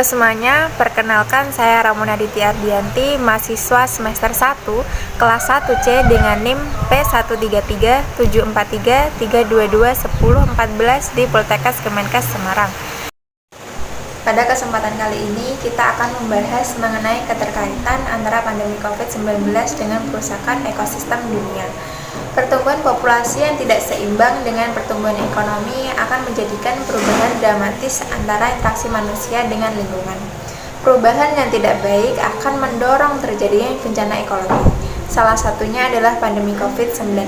Halo semuanya, perkenalkan saya Ramona Ditya Ardianti, mahasiswa semester 1, kelas 1C dengan NIM P1337433221014 di Poltekkes Kemenkes Semarang. Pada kesempatan kali ini, kita akan membahas mengenai keterkaitan antara pandemi COVID-19 dengan kerusakan ekosistem dunia. Pertumbuhan populasi yang tidak seimbang dengan pertumbuhan ekonomi akan menjadikan perubahan dramatis antara interaksi manusia dengan lingkungan. Perubahan yang tidak baik akan mendorong terjadinya bencana ekologi. Salah satunya adalah pandemi COVID-19.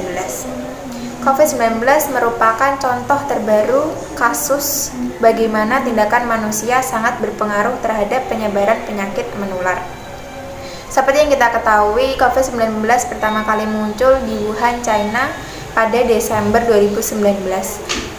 COVID-19 merupakan contoh terbaru kasus bagaimana tindakan manusia sangat berpengaruh terhadap penyebaran penyakit menular. Seperti yang kita ketahui, COVID-19 pertama kali muncul di Wuhan, China pada Desember 2019.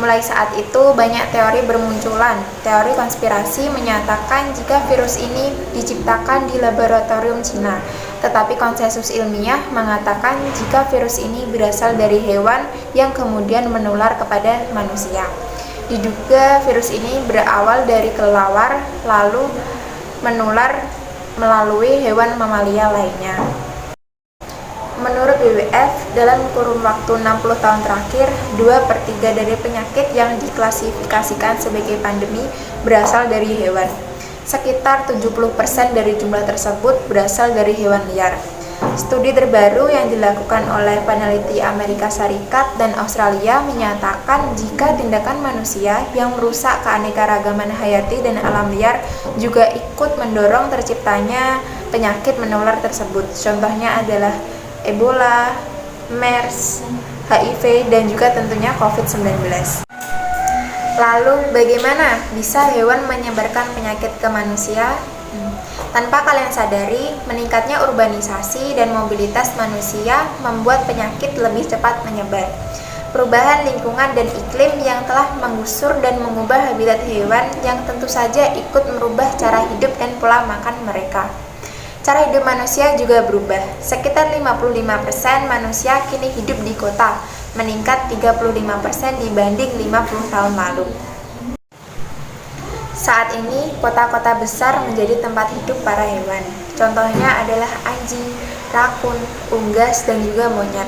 Mulai saat itu banyak teori bermunculan. Teori konspirasi menyatakan jika virus ini diciptakan di laboratorium Cina. Tetapi konsensus ilmiah mengatakan jika virus ini berasal dari hewan yang kemudian menular kepada manusia. Diduga virus ini berawal dari kelelawar lalu menular melalui hewan mamalia lainnya. Menurut WWF, dalam kurun waktu 60 tahun terakhir, 2/3 dari penyakit yang diklasifikasikan sebagai pandemi berasal dari hewan. Sekitar 70% dari jumlah tersebut berasal dari hewan liar. Studi terbaru yang dilakukan oleh peneliti Amerika Serikat dan Australia menyatakan jika tindakan manusia yang merusak keanekaragaman hayati dan alam liar juga ikut mendorong terciptanya penyakit menular tersebut. Contohnya adalah Ebola, MERS, HIV, dan juga tentunya COVID-19. Lalu bagaimana bisa hewan menyebarkan penyakit ke manusia? Tanpa kalian sadari, meningkatnya urbanisasi dan mobilitas manusia membuat penyakit lebih cepat menyebar. Perubahan lingkungan dan iklim yang telah menggusur dan mengubah habitat hewan yang tentu saja ikut merubah cara hidup dan pola makan mereka. Cara hidup manusia juga berubah. Sekitar 55% manusia kini hidup di kota, meningkat 35% dibanding 50 tahun lalu. Saat ini, kota-kota besar menjadi tempat hidup para hewan. Contohnya adalah anjing, rakun, unggas, dan juga monyet.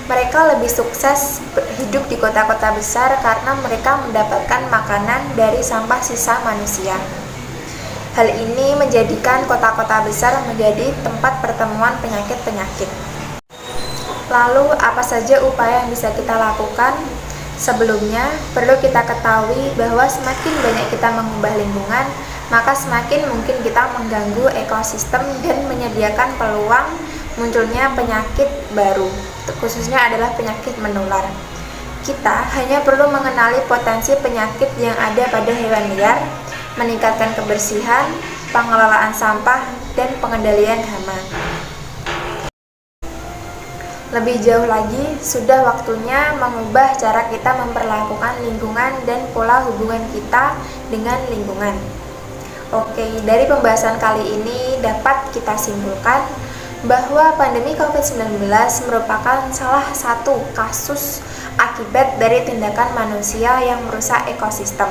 Mereka lebih sukses hidup di kota-kota besar karena mereka mendapatkan makanan dari sampah sisa manusia. Hal ini menjadikan kota-kota besar menjadi tempat pertemuan penyakit-penyakit. Lalu, apa saja upaya yang bisa kita lakukan? Sebelumnya, perlu kita ketahui bahwa semakin banyak kita mengubah lingkungan, maka semakin mungkin kita mengganggu ekosistem dan menyediakan peluang munculnya penyakit baru, khususnya adalah penyakit menular. Kita hanya perlu mengenali potensi penyakit yang ada pada hewan liar, meningkatkan kebersihan, pengelolaan sampah, dan pengendalian hama. Lebih jauh lagi, sudah waktunya mengubah cara kita memperlakukan lingkungan dan pola hubungan kita dengan lingkungan. Oke, dari pembahasan kali ini dapat kita simpulkan bahwa pandemi COVID-19 merupakan salah satu kasus akibat dari tindakan manusia yang merusak ekosistem.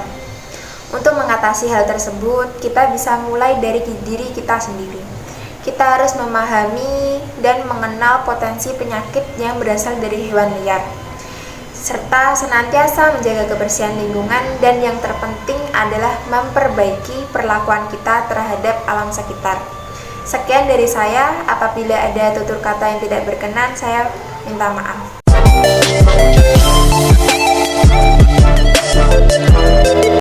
Untuk mengatasi hal tersebut, kita bisa mulai dari diri kita sendiri. Kita harus memahami dan mengenal potensi penyakit yang berasal dari hewan liar, serta senantiasa menjaga kebersihan lingkungan, dan yang terpenting adalah memperbaiki perlakuan kita terhadap alam sekitar. Sekian dari saya, apabila ada tutur kata yang tidak berkenan, saya minta maaf.